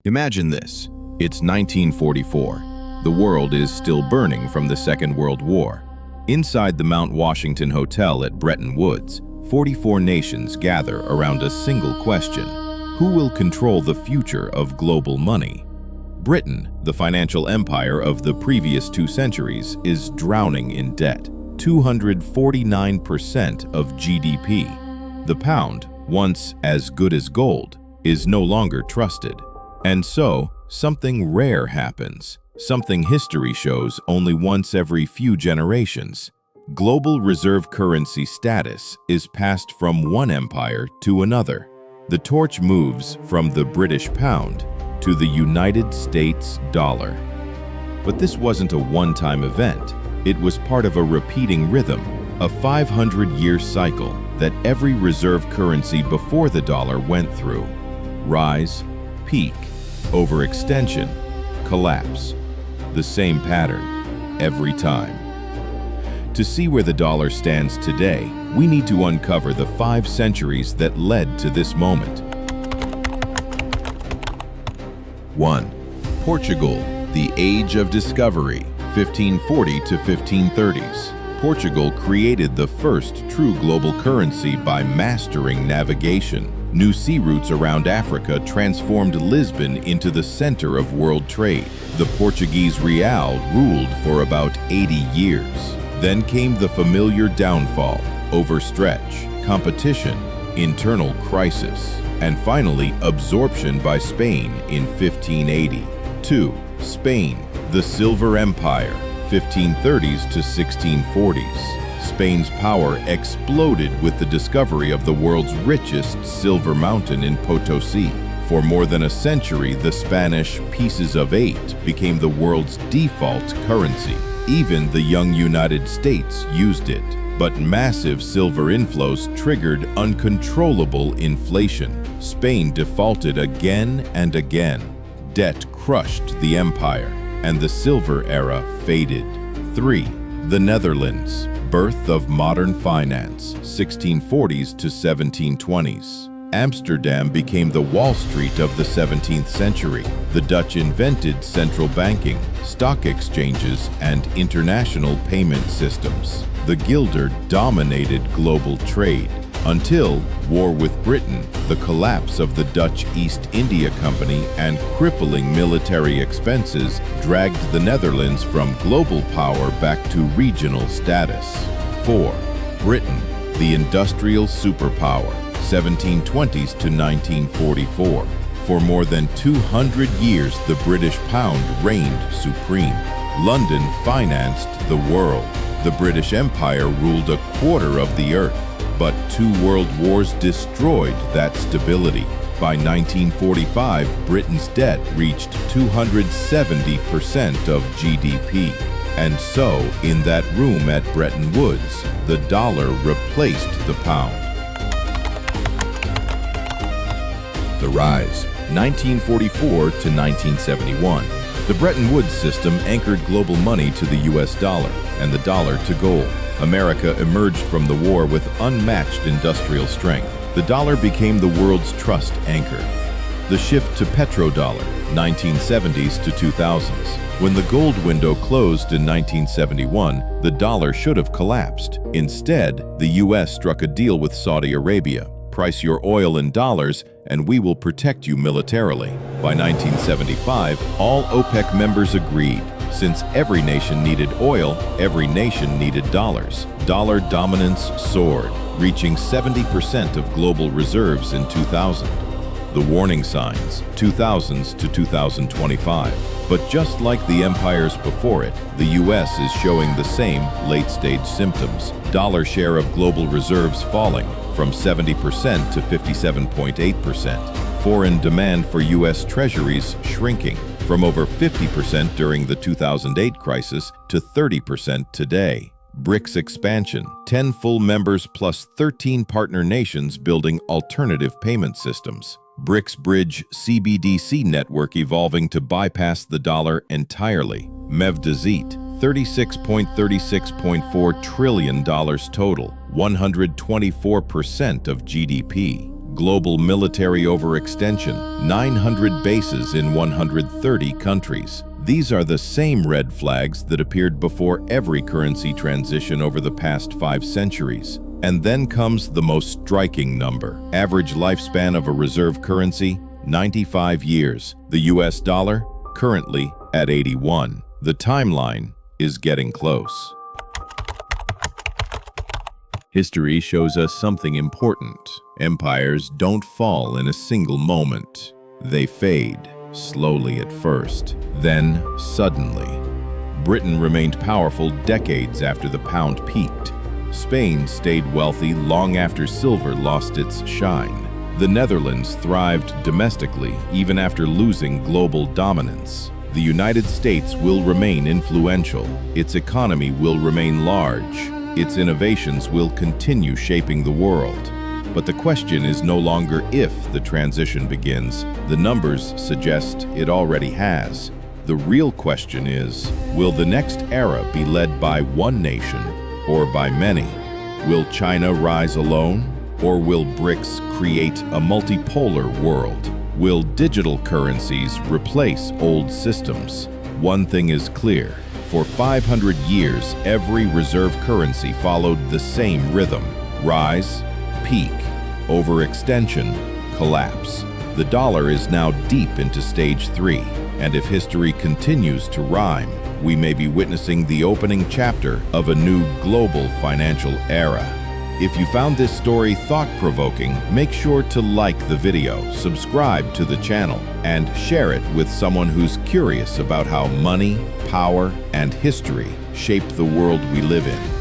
Imagine this. It's 1944. The world is still burning from the Second World War. Inside the Mount Washington Hotel at Bretton Woods, 44 nations gather around a single question: who will control the future of global money? Britain, the financial empire of the previous 2 centuries, is drowning in debt, 249% of GDP. The pound, once as good as gold, is no longer trusted. And so, something rare happens, something history shows only once every few generations. Global reserve currency status is passed from one empire to another. The torch moves from the British pound to the United States dollar. But this wasn't a one-time event. It was part of a repeating rhythm, a 500-year cycle that every reserve currency before the dollar went through. Rise, peak, overextension, collapse. The same pattern, every time. To see where the dollar stands today, we need to uncover the 5 centuries that led to this moment. 1. Portugal, the Age of Discovery, 1540 to 1530s. Portugal created the first true global currency by mastering navigation. New sea routes around Africa transformed Lisbon into the center of world trade. The Portuguese real ruled for about 80 years. Then came the familiar downfall, overstretch, competition, internal crisis, and finally absorption by Spain in 1580. 2. Spain, the Silver Empire, 1530s to 1640s. Spain's power exploded with the discovery of the world's richest silver mountain in Potosi. For more than a century, the Spanish pieces of 8 became the world's default currency. Even the young United States used it. But massive silver inflows triggered uncontrollable inflation. Spain defaulted again and again. Debt crushed the empire, and the silver era faded. 3. The Netherlands, birth of modern finance, 1640s to 1720s. Amsterdam became the Wall Street of the 17th century. The Dutch invented central banking, stock exchanges, and international payment systems. The guilder dominated global trade, until war with Britain, the collapse of the Dutch East India Company, and crippling military expenses dragged the Netherlands from global power back to regional status. 4. Britain, the industrial superpower, 1720s to 1944. For more than 200 years, the British pound reigned supreme. London financed the world. The British Empire ruled a quarter of the earth. But 2 world wars destroyed that stability. By 1945, Britain's debt reached 270% of GDP. And so, in that room at Bretton Woods, the dollar replaced the pound. The rise, 1944 to 1971. The Bretton Woods system anchored global money to the US dollar and the dollar to gold. America emerged from the war with unmatched industrial strength. The dollar became the world's trust anchor. The shift to petrodollar, 1970s to 2000s. When the gold window closed in 1971, the dollar should have collapsed. Instead, the US struck a deal with Saudi Arabia. Price your oil in dollars, and we will protect you militarily. By 1975, all OPEC members agreed. Since every nation needed oil, every nation needed dollars. Dollar dominance soared, reaching 70% of global reserves in 2000. The warning signs, 2000s to 2025. But just like the empires before it, the US is showing the same late-stage symptoms. Dollar share of global reserves falling from 70% to 57.8%. Foreign demand for US treasuries shrinking from over 50% during the 2008 crisis to 30% today. BRICS expansion, 10 full members plus 13 partner nations building alternative payment systems. BRICS bridge CBDC network evolving to bypass the dollar entirely. MEV-Dezit, $36.4 trillion total, 124% of GDP. Global military overextension, 900 bases in 130 countries. These are the same red flags that appeared before every currency transition over the past 5 centuries. And then comes the most striking number. Average lifespan of a reserve currency, 95 years. The US dollar, currently at 81. The timeline is getting close. History shows us something important. Empires don't fall in a single moment. They fade, slowly at first, then suddenly. Britain remained powerful decades after the pound peaked. Spain stayed wealthy long after silver lost its shine. The Netherlands thrived domestically even after losing global dominance. The United States will remain influential. Its economy will remain large. Its innovations will continue shaping the world. But the question is no longer if the transition begins. The numbers suggest it already has. The real question is, will the next era be led by one nation or by many? Will China rise alone, or will BRICS create a multipolar world? Will digital currencies replace old systems? One thing is clear. For 500 years, every reserve currency followed the same rhythm: rise, peak, overextension, collapse. The dollar is now deep into stage 3, and if history continues to rhyme, we may be witnessing the opening chapter of a new global financial era. If you found this story thought-provoking, make sure to like the video, subscribe to the channel, and share it with someone who's curious about how money, power, and history shape the world we live in.